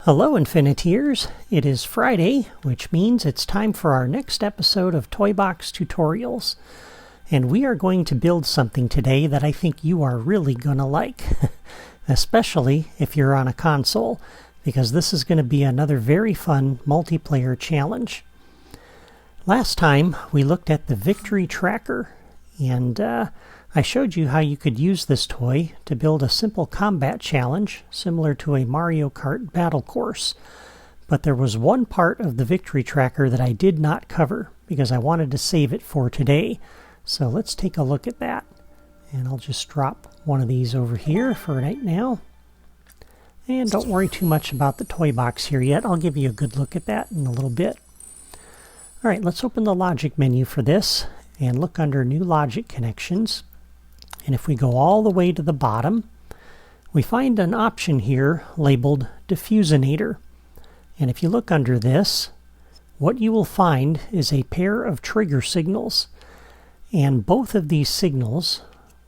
Hello Infiniteers, it is Friday, which means it's time for our next episode of Toy Box Tutorials. And we are going to build something today that I think you are really gonna like, especially if you're on a console, because this is going to be another very fun multiplayer challenge. Last time we looked at the Victory Tracker, and I showed you how you could use this toy to build a simple combat challenge similar to a Mario Kart battle course. But there was one part of the Victory Tracker that I did not cover because I wanted to save it for today. So let's take a look at that. And I'll just drop one of these over here for right now. And don't worry too much about the toy box here yet. I'll give you a good look at that in a little bit. Alright, let's open the logic menu for this and look under New Logic Connections. And if we go all the way to the bottom, we find an option here labeled Diffusinator. And if you look under this, what you will find is a pair of trigger signals. And both of these signals,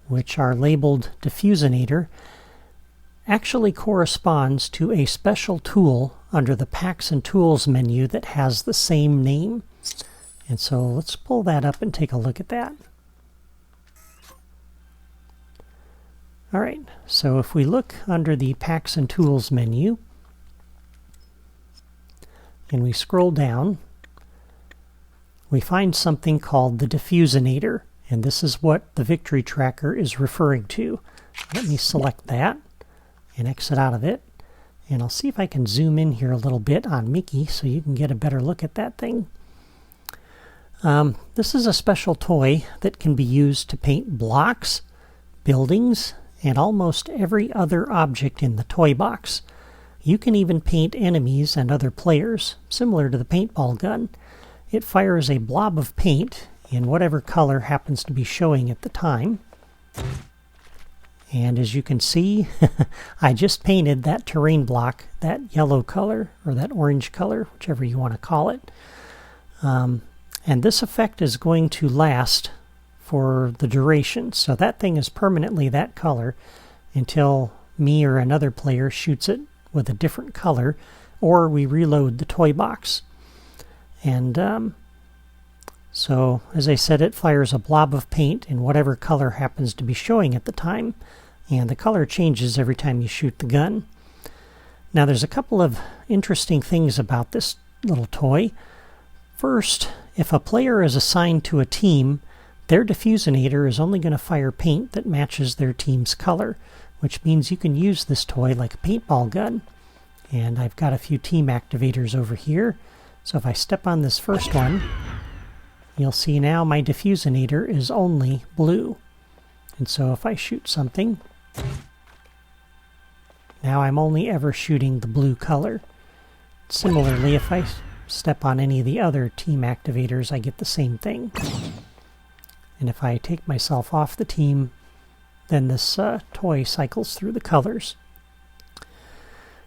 which are labeled Diffusinator, actually corresponds to a special tool under the Packs and Tools menu that has the same name. And so let's pull that up and take a look at that. Alright, so if we look under the Packs and Tools menu, and we scroll down, we find something called the Diffusinator, and this is what the Victory Tracker is referring to. Let me select that and exit out of it, and I'll see if I can zoom in here a little bit on Mickey so you can get a better look at that thing. This is a special toy that can be used to paint blocks, buildings, and almost every other object in the toy box. You can even paint enemies and other players, similar to the paintball gun. It fires a blob of paint in whatever color happens to be showing at the time. And as you can see, I just painted that terrain block, that yellow color, or that orange color, whichever you want to call it. And this effect is going to last for the duration. So that thing is permanently that color until me or another player shoots it with a different color, or we reload the toy box. And so, as I said, it fires a blob of paint in whatever color happens to be showing at the time, and the color changes every time you shoot the gun. Now there's a couple of interesting things about this little toy. First, if a player is assigned to a team, their Diffusinator is only going to fire paint that matches their team's color, which means you can use this toy like a paintball gun. And I've got a few team activators over here. So if I step on this first one, you'll see now my Diffusinator is only blue. And so if I shoot something, now I'm only ever shooting the blue color. Similarly, if I step on any of the other team activators, I get the same thing. And if I take myself off the team, then this toy cycles through the colors.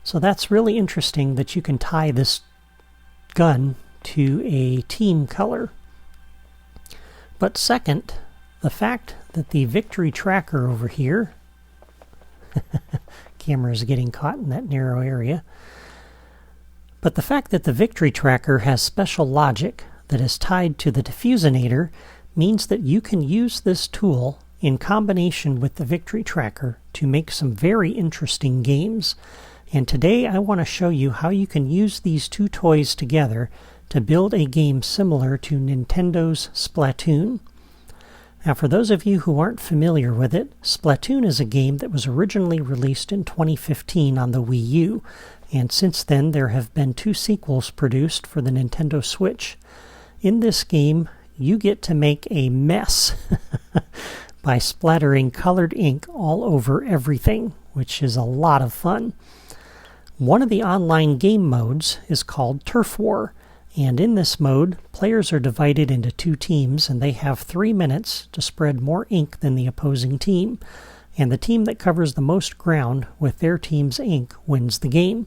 So that's really interesting that you can tie this gun to a team color. But second, the fact that the Victory Tracker over here, camera is getting caught in that narrow area, but the fact that the Victory Tracker has special logic that is tied to the Diffusinator means that you can use this tool in combination with the Victory Tracker to make some very interesting games. And today I want to show you how you can use these two toys together to build a game similar to Nintendo's Splatoon. Now for those of you who aren't familiar with it, Splatoon is a game that was originally released in 2015 on the Wii U, and since then there have been 2 sequels produced for the Nintendo Switch. In this game, you get to make a mess by splattering colored ink all over everything, which is a lot of fun. One of the online game modes is called Turf War, and in this mode, players are divided into 2 teams, and they have 3 minutes to spread more ink than the opposing team, and the team that covers the most ground with their team's ink wins the game.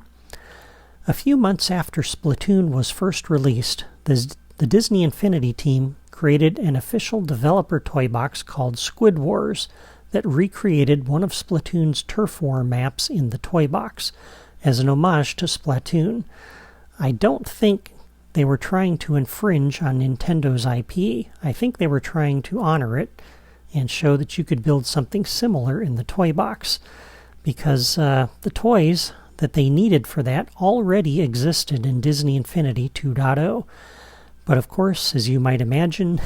A few months after Splatoon was first released, the Disney Infinity team created an official developer toy box called Squid Wars that recreated one of Splatoon's Turf War maps in the toy box. as an homage to Splatoon. I don't think they were trying to infringe on Nintendo's IP. I think they were trying to honor it and show that you could build something similar in the toy box, because the toys that they needed for that already existed in Disney Infinity 2.0. But of course, as you might imagine,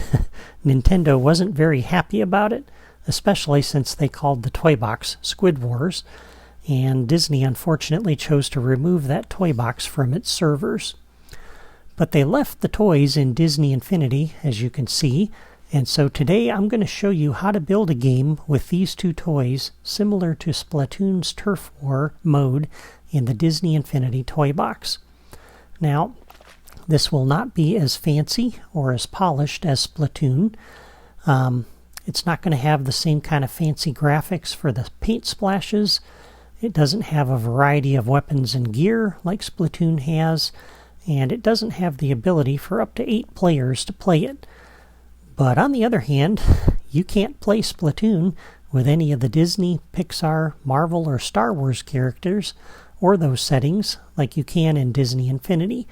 Nintendo wasn't very happy about it, especially since they called the toy box Squid Wars, and Disney unfortunately chose to remove that toy box from its servers. But they left the toys in Disney Infinity, as you can see, and so today I'm going to show you how to build a game with these two toys similar to Splatoon's Turf War mode in the Disney Infinity toy box. Now, this will not be as fancy or as polished as Splatoon. It's not going to have the same kind of fancy graphics for the paint splashes. It doesn't have a variety of weapons and gear like Splatoon has, and it doesn't have the ability for up to 8 players to play it. But on the other hand, you can't play Splatoon with any of the Disney, Pixar, Marvel, or Star Wars characters or those settings like you can in Disney Infinity.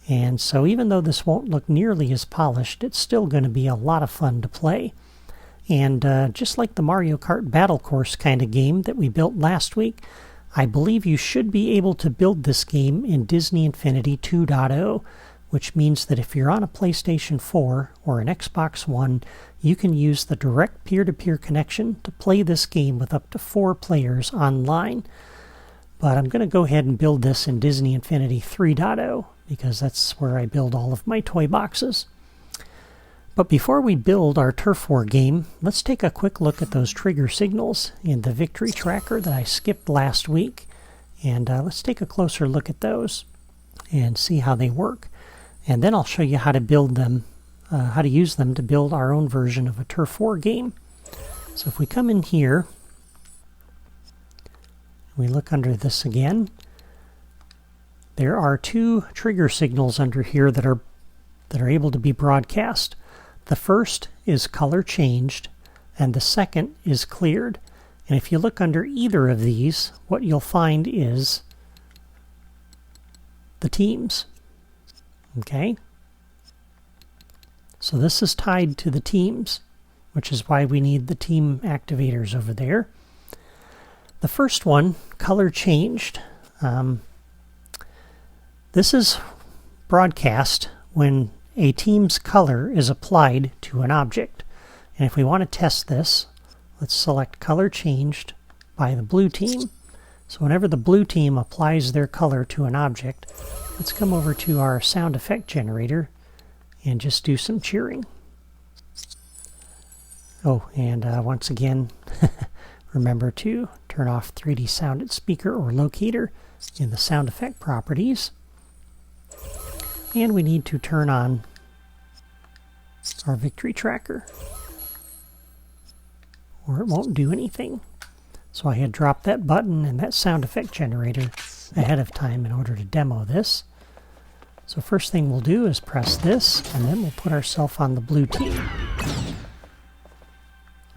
And so even though this won't look nearly as polished, it's still going to be a lot of fun to play. And just like the Mario Kart Battle Course kind of game that we built last week, I believe you should be able to build this game in Disney Infinity 2.0, which means that if you're on a PlayStation 4 or an Xbox One, you can use the direct peer-to-peer connection to play this game with up to 4 players online. But I'm going to go ahead and build this in Disney Infinity 3.0, because that's where I build all of my toy boxes. But before we build our Turf War game, let's take a quick look at those trigger signals in the victory tracker that I skipped last week. And let's take a closer look at those and see how they work. And then I'll show you how to build them, how to use them to build our own version of a Turf War game. So if we come in here, we look under this again, there are 2 trigger signals under here that are able to be broadcast. The first is color changed, and the second is cleared. And if you look under either of these, what you'll find is the teams. Okay? So this is tied to the teams, which is why we need the team activators over there. The first one, color changed. This is broadcast when a team's color is applied to an object. And if we want to test this, let's select color changed by the blue team. So whenever the blue team applies their color to an object, let's come over to our sound effect generator and just do some cheering. Oh, and once again, remember to turn off 3D sound at speaker or locator in the sound effect properties. And we need to turn on our victory tracker, or it won't do anything. So I had dropped that button and that sound effect generator ahead of time in order to demo this. So first thing we'll do is press this, and then we'll put ourselves on the blue team.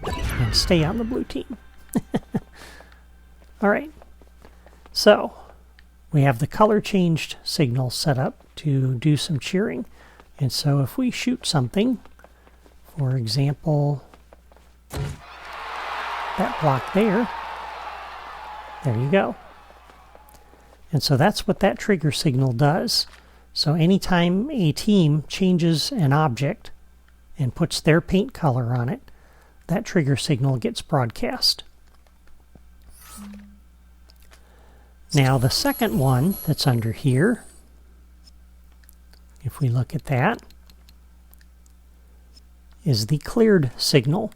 And stay on the blue team. Alright, so we have the color changed signal set up to do some cheering. And so if we shoot something, for example, that block there you go. And so that's what that trigger signal does. So anytime a team changes an object and puts their paint color on it, that trigger signal gets broadcast. Now the second one that's under here, if we look at that, is the cleared signal.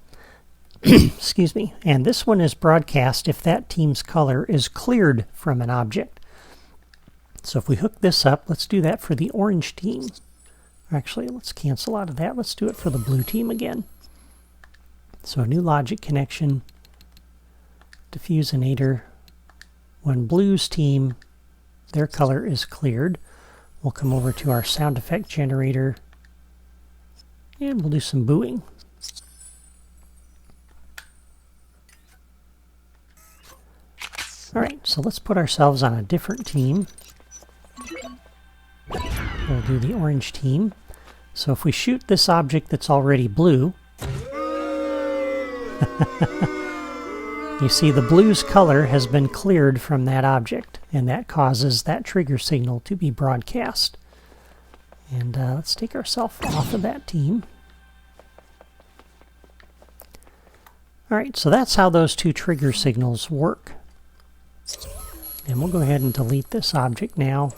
Excuse me. And this one is broadcast if that team's color is cleared from an object. So if we hook this up, let's do that for the orange team. Actually, let's cancel out of that. Let's do it for the blue team again. So a new logic connection, Diffusinator. When blue's team, their color is cleared, we'll come over to our sound effect generator and we'll do some booing. Alright, so let's put ourselves on a different team. We'll do the orange team. So if we shoot this object that's already blue, you see the blue's color has been cleared from that object, and that causes that trigger signal to be broadcast. And let's take ourselves off of that team. Alright, so that's how those two trigger signals work. And we'll go ahead and delete this object now,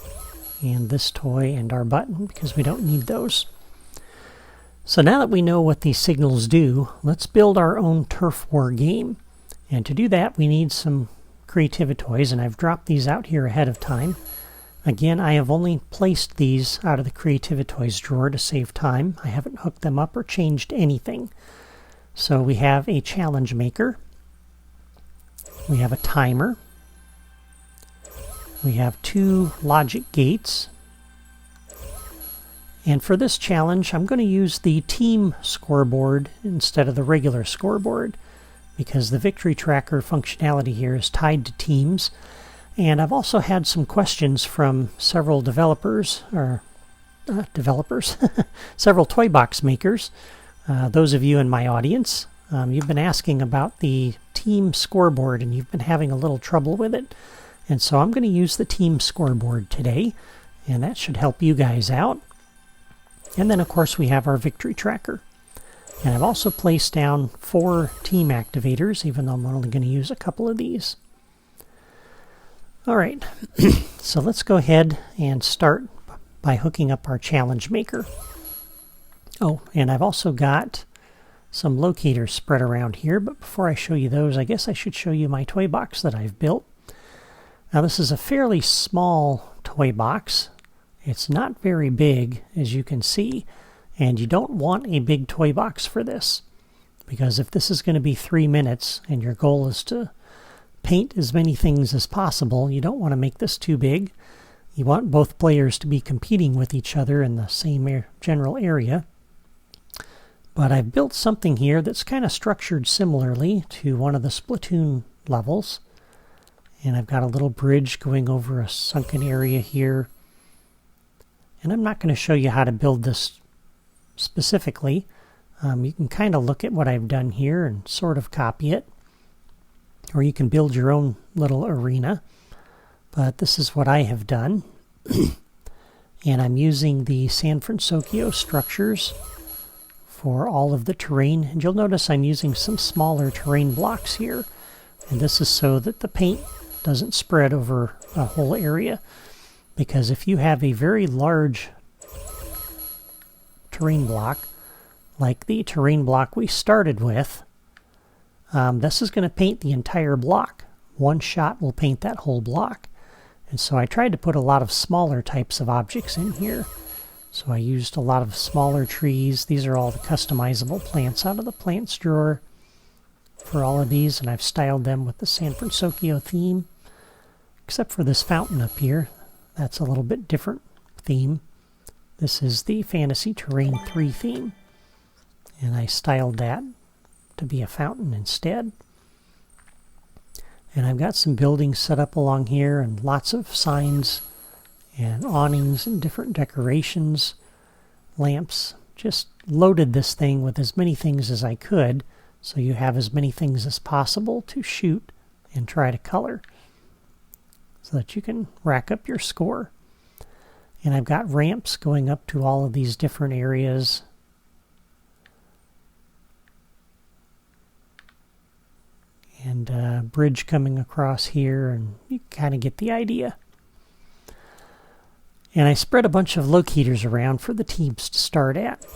and this toy and our button, because we don't need those. So now that we know what these signals do, let's build our own turf war game. And to do that, we need some Creativitoys, and I've dropped these out here ahead of time. Again, I have only placed these out of the Creativitoys drawer to save time. I haven't hooked them up or changed anything. So we have a challenge maker. We have a timer. We have 2 logic gates. And for this challenge, I'm going to use the team scoreboard instead of the regular scoreboard, because the victory tracker functionality here is tied to teams. And I've also had some questions from several developers, several toy box makers. Those of you in my audience, you've been asking about the team scoreboard, and you've been having a little trouble with it. And so I'm going to use the team scoreboard today, and that should help you guys out. And then, of course, we have our victory tracker. And I've also placed down 4 team activators, even though I'm only going to use a couple of these. All right, so let's go ahead and start by hooking up our challenge maker. Oh, and I've also got some locators spread around here, but before I show you those, I guess I should show you my toy box that I've built. Now, this is a fairly small toy box. It's not very big, as you can see, and you don't want a big toy box for this, because if this is going to be 3 minutes and your goal is to paint as many things as possible, you don't want to make this too big. You want both players to be competing with each other in the same general area. But I've built something here that's kind of structured similarly to one of the Splatoon levels. And I've got a little bridge going over a sunken area here. And I'm not going to show you how to build this specifically. You can kind of look at what I've done here and sort of copy it. Or you can build your own little arena. But this is what I have done. And I'm using the San Francisco structures for all of the terrain. And you'll notice I'm using some smaller terrain blocks here. And this is so that the paint doesn't spread over a whole area. Because if you have a very large terrain block, like the terrain block we started with, this is going to paint the entire block. One shot will paint that whole block. And so I tried to put a lot of smaller types of objects in here. So I used a lot of smaller trees. These are all the customizable plants out of the plants drawer for all of these, and I've styled them with the San Francisco theme, except for this fountain up here. That's a little bit different theme. This is the Fantasy Terrain 3 theme, and I styled that to be a fountain instead. And I've got some buildings set up along here, and lots of signs and awnings and different decorations, lamps. Just loaded this thing with as many things as I could, so you have as many things as possible to shoot and try to color, so that you can rack up your score. And I've got ramps going up to all of these different areas. And a bridge coming across here, and you kind of get the idea. And I spread a bunch of locators around for the teams to start at.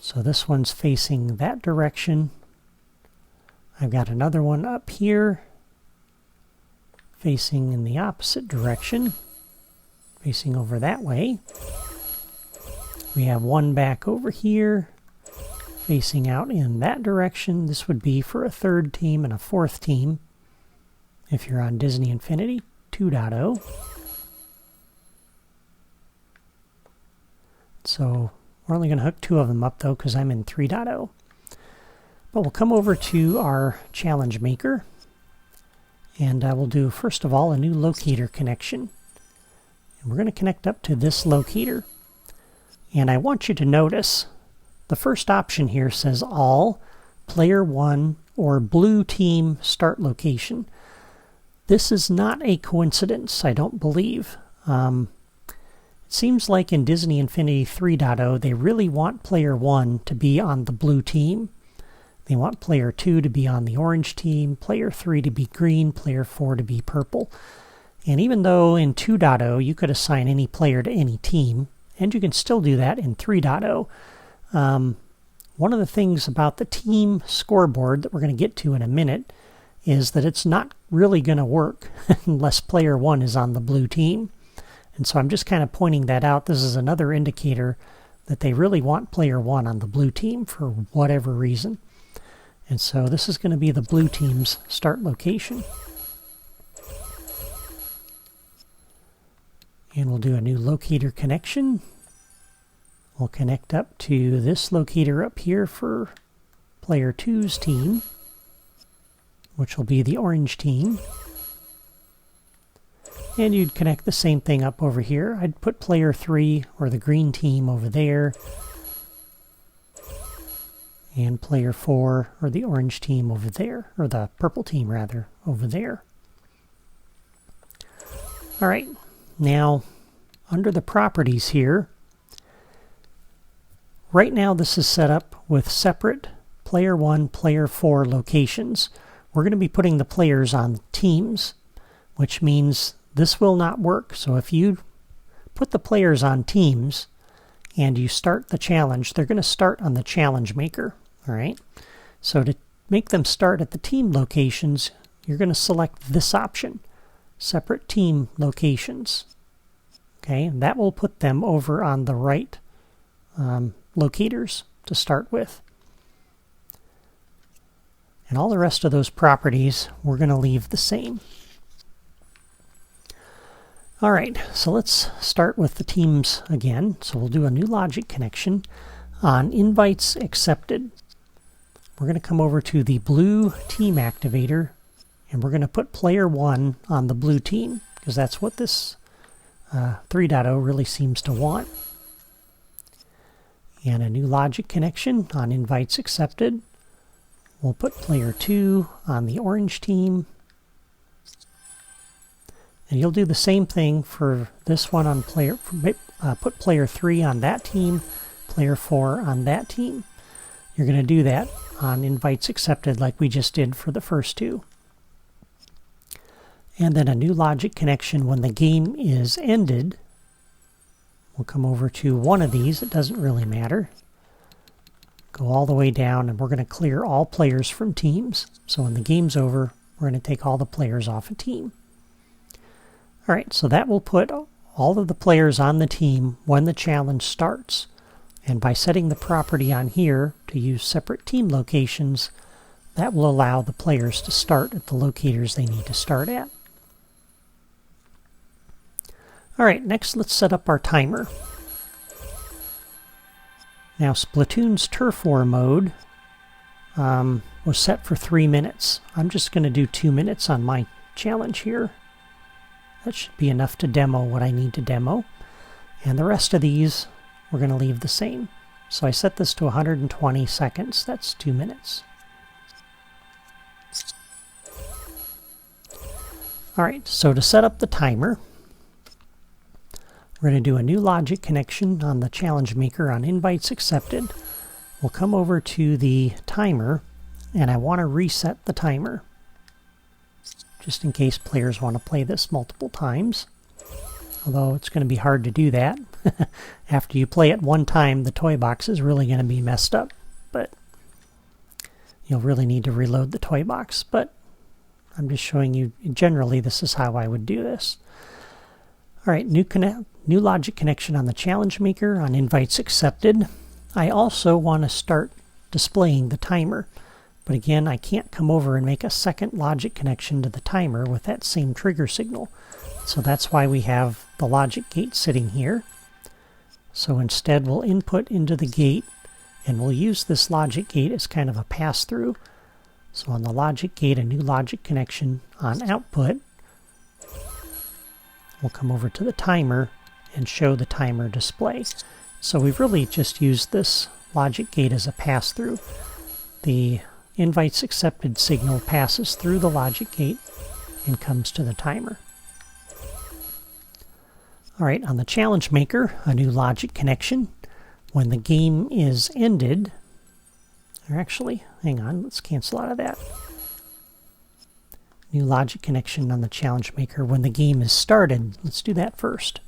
So this one's facing that direction. I've got another one up here, facing in the opposite direction, facing over that way. We have one back over here, facing out in that direction. This would be for a 3rd team and a 4th team if you're on Disney Infinity 2.0. So we're only going to hook 2 of them up though, because I'm in 3.0. But we'll come over to our challenge maker, And we'll do, first of all, a new locator connection. And we're going to connect up to this locator. And I want you to notice the first option here says all, player 1, or blue team start location. This is not a coincidence, I don't believe. It seems like in Disney Infinity 3.0, they really want player 1 to be on the blue team. They want player 2 to be on the orange team, player 3 to be green, player 4 to be purple. And even though in 2.0 you could assign any player to any team, and you can still do that in 3.0, one of the things about the team scoreboard that we're going to get to in a minute is that it's not really going to work unless player 1 is on the blue team. And so I'm just kind of pointing that out. This is another indicator that they really want player 1 on the blue team for whatever reason. And so this is going to be the blue team's start location. And we'll do a new locator connection. We'll connect up to this locator up here for player 2's team, which will be the orange team. And you'd connect the same thing up over here. I'd put player 3 or the green team over there, and player 4 or the orange team over there, or the purple team rather, over there. All right, now under the properties here, right now this is set up with separate player 1, player 4 locations. We're going to be putting the players on teams, which means this will not work. So if you put the players on teams and you start the challenge, they're going to start on the challenge maker. All right. So to make them start at the team locations, you're going to select this option, separate team locations. Okay, and that will put them over on the right locators to start with. And all the rest of those properties we're going to leave the same. All right, so let's start with the teams again. So we'll do a new logic connection on invites accepted. We're going to come over to the blue team activator, and we're going to put player 1 on the blue team, because that's what this 3.0 really seems to want. And a new logic connection on invites accepted. We'll put player 2 on the orange team. And you'll do the same thing for this one on player, put player 3 on that team, player 4 on that team. You're going to do that on invites accepted like we just did for the first two. And then a new logic connection when the game is ended. We'll come over to one of these, it doesn't really matter. Go all the way down, and we're going to clear all players from teams. So when the game's over, we're going to take all the players off a team. All right, so that will put all of the players on the team when the challenge starts. And by setting the property on here to use separate team locations, that will allow the players to start at the locators they need to start at. All right, next let's set up our timer. Now Splatoon's Turf War mode was set for 3 minutes. I'm just going to do 2 minutes on my challenge here. That should be enough to demo what I need to demo. And the rest of these we're going to leave the same. So I set this to 120 seconds. That's 2 minutes. All right, so to set up the timer, we're going to do a new logic connection on the challenge maker on invites accepted. We'll come over to the timer, and I want to reset the timer, just in case players want to play this multiple times. Although it's going to be hard to do that. After you play it one time, the toy box is really going to be messed up. But you'll really need to reload the toy box. But I'm just showing you, generally, this is how I would do this. All right, new logic connection on the challenge maker on invites accepted. I also want to start displaying the timer. But again, I can't come over and make a second logic connection to the timer with that same trigger signal. So that's why we have the logic gate sitting here. So instead we'll input into the gate, and we'll use this logic gate as kind of a pass-through So on the logic gate, a new logic connection on output. We'll come over to the timer and show the timer display. So we've really just used this logic gate as a pass-through. The invites accepted signal passes through the logic gate and comes to the timer. Alright, on the challenge maker, a new logic connection. When the game is ended, or actually, hang on, let's cancel out of that. New logic connection on the challenge maker when the game is started. Let's do that first.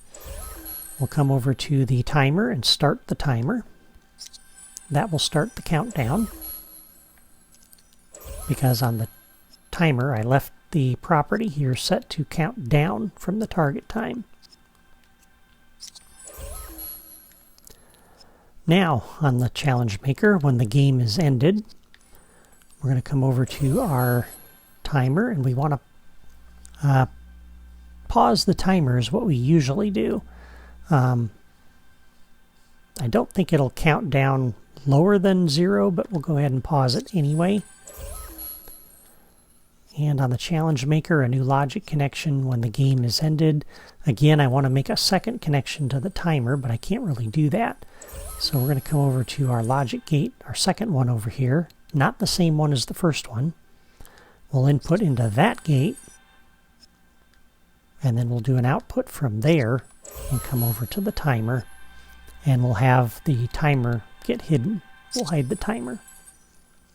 We'll come over to the timer and start the timer. That will start the countdown. Because on the timer, I left the property here set to count down from the target time. Now, on the challenge maker, when the game is ended, we're going to come over to our timer, and we want to pause the timer is what we usually do. I don't think it'll count down lower than 0, but we'll go ahead and pause it anyway. And on the challenge maker, a new logic connection when the game is ended. Again, I want to make a second connection to the timer, but I can't really do that. So we're going to come over to our logic gate, our second one over here, not the same one as the first one. We'll input into that gate, and then we'll do an output from there and come over to the timer, and we'll have the timer get hidden. We'll hide the timer,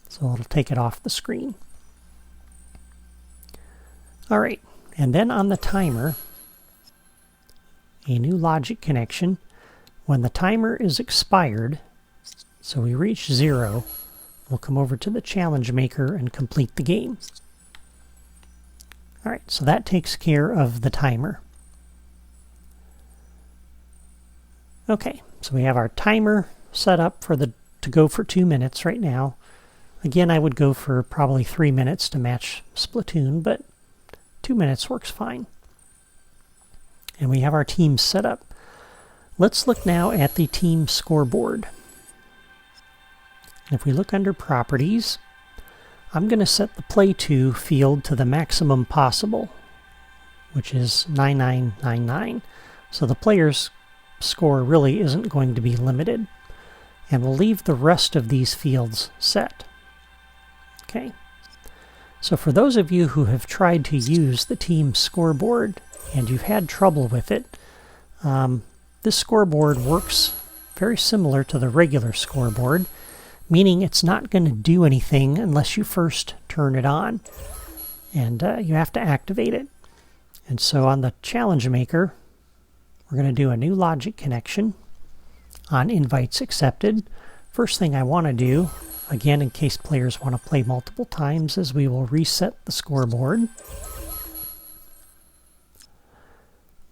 so it'll take it off the screen. Alright, and then on the timer, a new logic connection. When the timer is expired, so we reach 0, we'll come over to the challenge maker and complete the game. Alright, so that takes care of the timer. Okay, so we have our timer set up for to go for 2 minutes right now. Again, I would go for probably 3 minutes to match Splatoon, but 2 minutes works fine. And we have our teams set up. Let's look now at the team scoreboard. If we look under Properties, I'm going to set the Play To field to the maximum possible, which is 9999. So the player's score really isn't going to be limited. And we'll leave the rest of these fields set. Okay. So for those of you who have tried to use the team scoreboard and you've had trouble with it, this scoreboard works very similar to the regular scoreboard, meaning it's not going to do anything unless you first turn it on, and you have to activate it. And so on the challenge maker, we're going to do a new logic connection on invites accepted. First thing I want to do, again in case players want to play multiple times, is we will reset the scoreboard.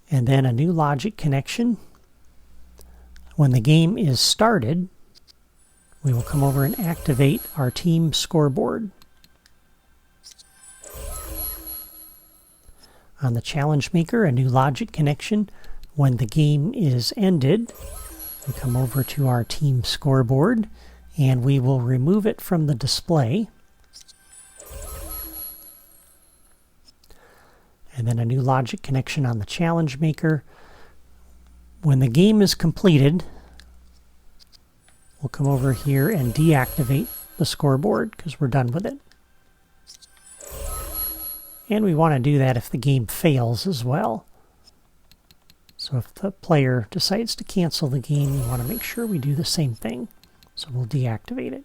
And then a new logic connection. When the game is started, we will come over and activate our team scoreboard. On the challenge maker, a new logic connection. When the game is ended, we come over to our team scoreboard and we will remove it from the display. And then a new logic connection on the challenge maker. When the game is completed, we'll come over here and deactivate the scoreboard because we're done with it. And we want to do that if the game fails as well. So if the player decides to cancel the game, we want to make sure we do the same thing. So we'll deactivate it.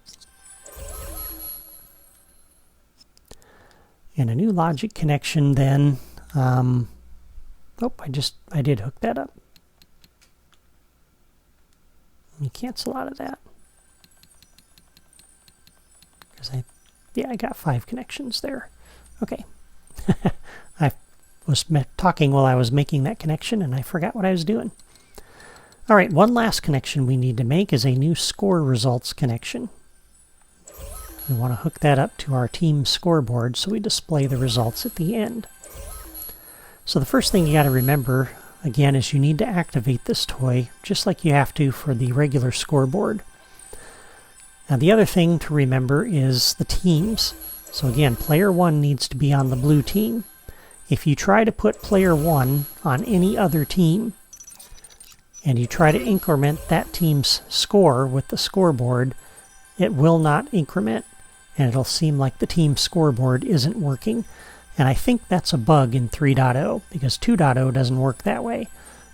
And a new logic connection then. I did hook that up. Let me cancel out of that. Because I got 5 connections there. Okay. I was talking while I was making that connection and I forgot what I was doing. Alright, one last connection we need to make is a new score results connection. We want to hook that up to our team scoreboard so we display the results at the end. So the first thing you got to remember, again, is you need to activate this toy just like you have to for the regular scoreboard. Now the other thing to remember is the teams. So again, player 1 needs to be on the blue team. If you try to put player 1 on any other team, and you try to increment that team's score with the scoreboard, it will not increment, and it'll seem like the team scoreboard isn't working. And I think that's a bug in 3.0, because 2.0 doesn't work that way.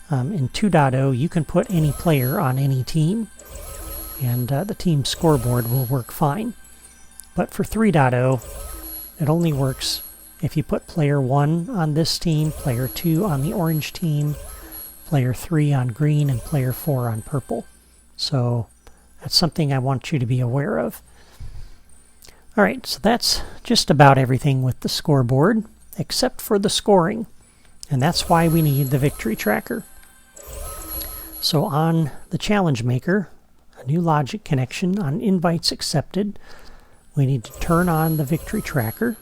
In 2.0, you can put any player on any team, and the team scoreboard will work fine. But for 3.0, it only works if you put player 1 on this team, player 2 on the orange team, player 3 on green, and player 4 on purple. So that's something I want you to be aware of. Alright, so that's just about everything with the scoreboard, except for the scoring. And that's why we need the victory tracker. So on the challenge maker, a new logic connection on invites accepted, we need to turn on the victory tracker.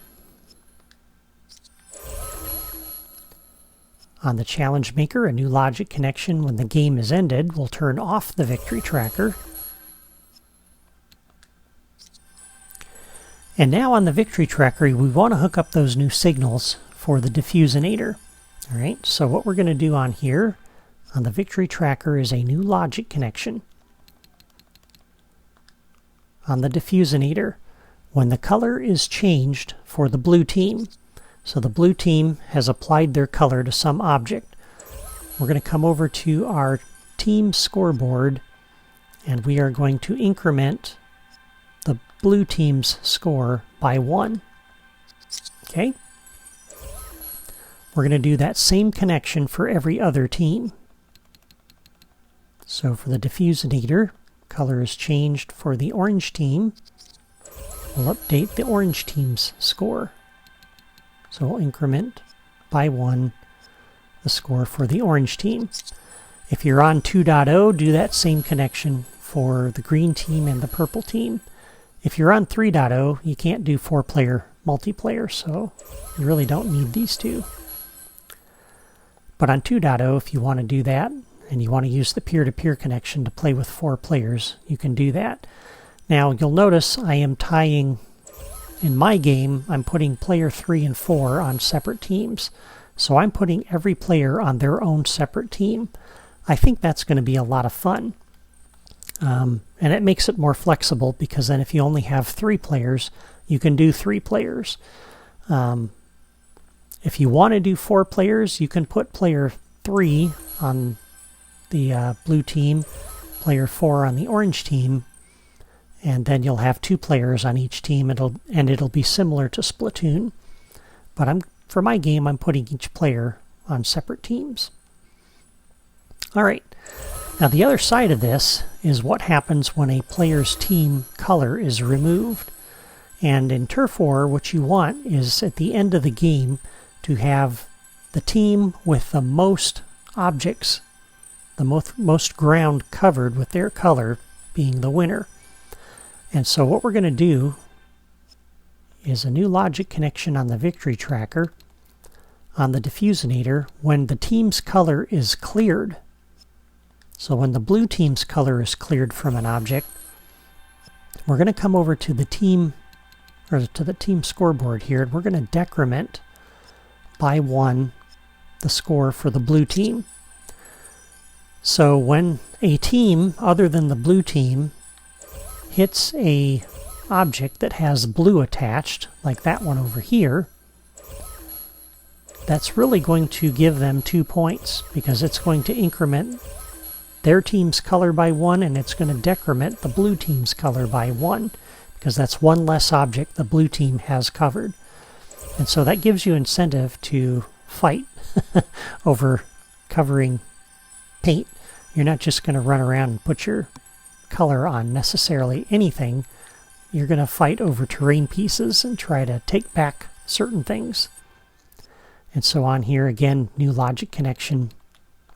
On the challenge maker, a new logic connection when the game is ended will turn off the victory tracker. And now on the victory tracker, we want to hook up those new signals for the Diffusinator. Alright, so what we're going to do on here, on the victory tracker, is a new logic connection. On the Diffusinator, when the color is changed for the blue team, so the blue team has applied their color to some object, we're going to come over to our team scoreboard, and we are going to increment the blue team's score by 1. Okay? We're going to do that same connection for every other team. So for the Diffusinator, color is changed for the orange team. We'll update the orange team's score. So we'll increment by 1 the score for the orange team. If you're on 2.0, do that same connection for the green team and the purple team. If you're on 3.0, you can't do 4-player multiplayer, so you really don't need these two. But on 2.0, if you want to do that, and you want to use the peer-to-peer connection to play with 4 players, you can do that. Now, you'll notice I am tying, in my game, I'm putting player 3 and 4 on separate teams. So I'm putting every player on their own separate team. I think that's going to be a lot of fun. And it makes it more flexible, because then if you only have 3 players, you can do 3 players. If you want to do 4 players, you can put player 3 on the blue team, player 4 on the orange team, and then you'll have 2 players on each team, and it'll be similar to Splatoon. But for my game, I'm putting each player on separate teams. Alright, now the other side of this is what happens when a player's team color is removed. And in Turf War, what you want is at the end of the game to have the team with the most objects, the most ground covered with their color, being the winner. And so what we're going to do is a new logic connection on the victory tracker on the Diffusinator when the team's color is cleared. So when the blue team's color is cleared from an object, we're going to come over to the team, or to the team scoreboard here, and we're going to decrement by 1 the score for the blue team. So when a team other than the blue team hits a object that has blue attached, like that one over here, that's really going to give them 2 points, because it's going to increment their team's color by 1, and it's going to decrement the blue team's color by 1, because that's 1 less object the blue team has covered. And so that gives you incentive to fight over covering paint. You're not just going to run around and put your color on necessarily anything. You're going to fight over terrain pieces and try to take back certain things. And so on here, again, new logic connection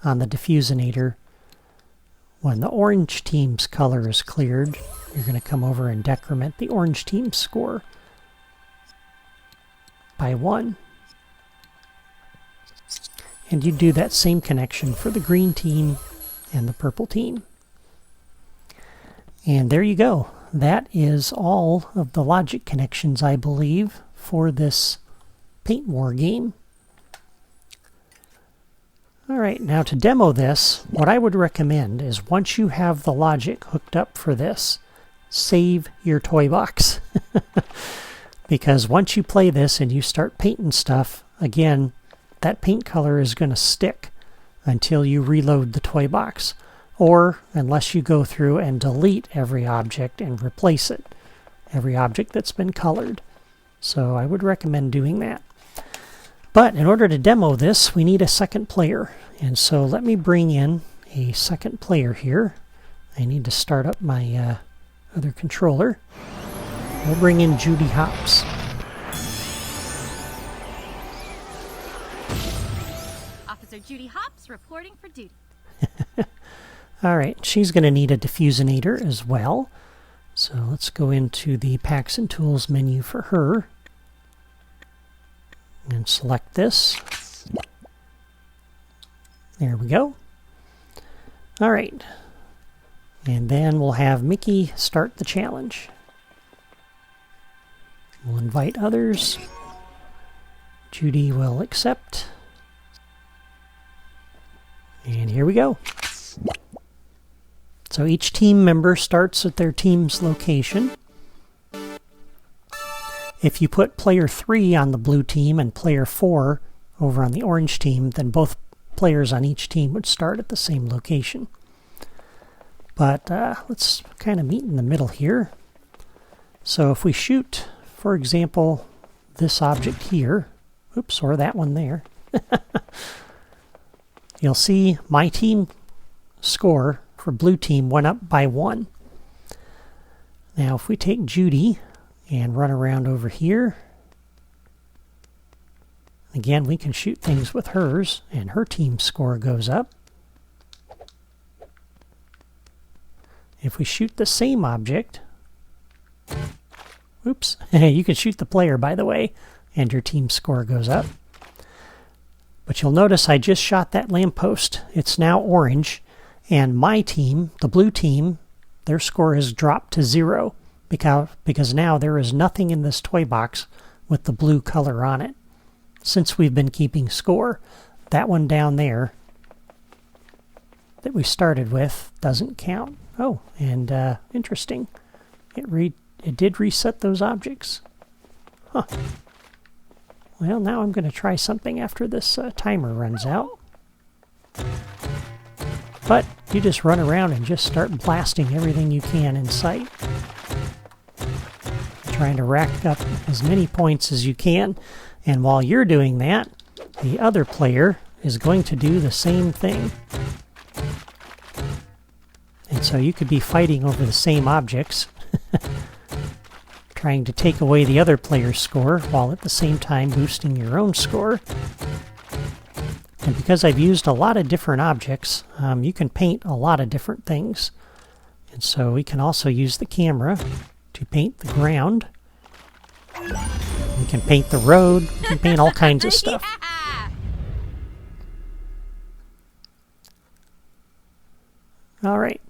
on the Diffusinator. When the orange team's color is cleared, you're going to come over and decrement the orange team's score by 1. And you do that same connection for the green team and the purple team. And there you go. that is all of the logic connections, I believe, for this Paint War game. Alright, now to demo this, what I would recommend is once you have the logic hooked up for this, save your toy box. Because once you play this and you start painting stuff, again, that paint color is going to stick until you reload the toy box. Or unless you go through and delete every object and replace it, every object that's been colored. So I would recommend doing that. But in order to demo this, we need a second player. And so let me bring in a second player here. I need to start up my other controller. We'll bring in Judy Hopps. Officer Judy Hopps reporting for duty. Alright, she's going to need a Diffusinator as well. So let's go into the Packs and Tools menu for her. And select this. There we go. Alright. And then we'll have Mickey start the challenge. We'll invite others. Judy will accept. And here we go. So each team member starts at their team's location. If you put player 3 on the blue team and player 4 over on the orange team, then both players on each team would start at the same location. But let's kind of meet in the middle here. So if we shoot, for example, this object here, oops, or that one there, you'll see my team score for blue team went up by 1. Now if we take Judy and run around over here, again we can shoot things with hers and her team score goes up. If we shoot the same object, oops, you can shoot the player, by the way, and your team score goes up. But you'll notice I just shot that lamppost. It's now orange. And my team, the blue team, their score has dropped to 0 because now there is nothing in this toy box with the blue color on it. Since we've been keeping score, that one down there that we started with doesn't count. Oh, and interesting. It did reset those objects. Huh. Well, now I'm going to try something after this timer runs out. But you just run around and just start blasting everything you can in sight. Trying to rack up as many points as you can. And while you're doing that, the other player is going to do the same thing. And so you could be fighting over the same objects, trying to take away the other player's score while at the same time boosting your own score. And because I've used a lot of different objects, you can paint a lot of different things. And so we can also use the camera to paint the ground. We can paint the road. We can paint all kinds of stuff. Yeah! All right.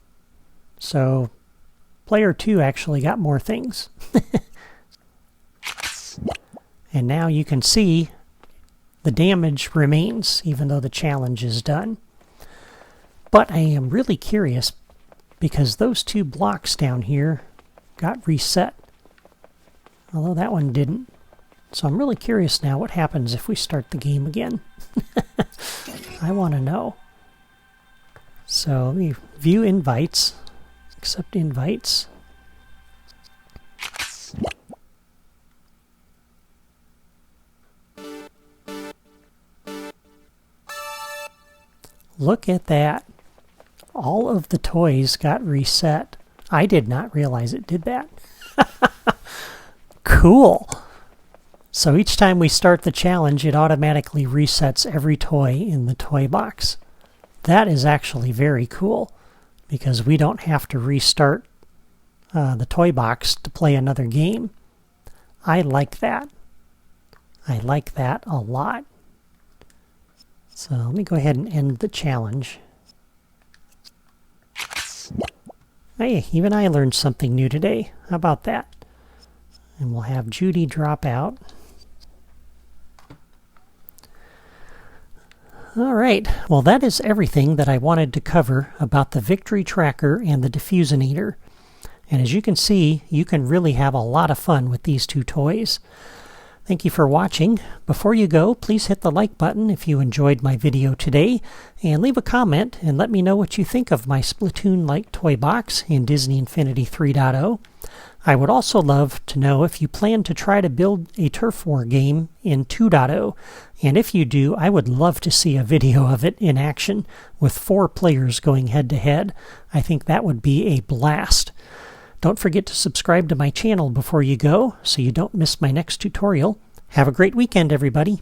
So player 2 actually got more things. And now you can see the damage remains, even though the challenge is done. But I am really curious because those 2 blocks down here got reset, although that one didn't. So I'm really curious now what happens if we start the game again. I want to know. So let me view invites, accept invites. Look at that. All of the toys got reset. I did not realize it did that. Cool. So each time we start the challenge, it automatically resets every toy in the toy box. That is actually very cool because we don't have to restart the toy box to play another game. I like that. I like that a lot. So let me go ahead and end the challenge. Hey, even I learned something new today. How about that? And we'll have Judy drop out. All right, well that is everything that I wanted to cover about the Victory Tracker and the Diffusinator. And as you can see, you can really have a lot of fun with these two toys. Thank you for watching. Before you go, please hit the like button if you enjoyed my video today, and leave a comment and let me know what you think of my Splatoon-like toy box in Disney Infinity 3.0. I would also love to know if you plan to try to build a Turf War game in 2.0, and if you do, I would love to see a video of it in action with 4 players going head-to-head. I think that would be a blast. Don't forget to subscribe to my channel before you go so you don't miss my next tutorial. Have a great weekend, everybody.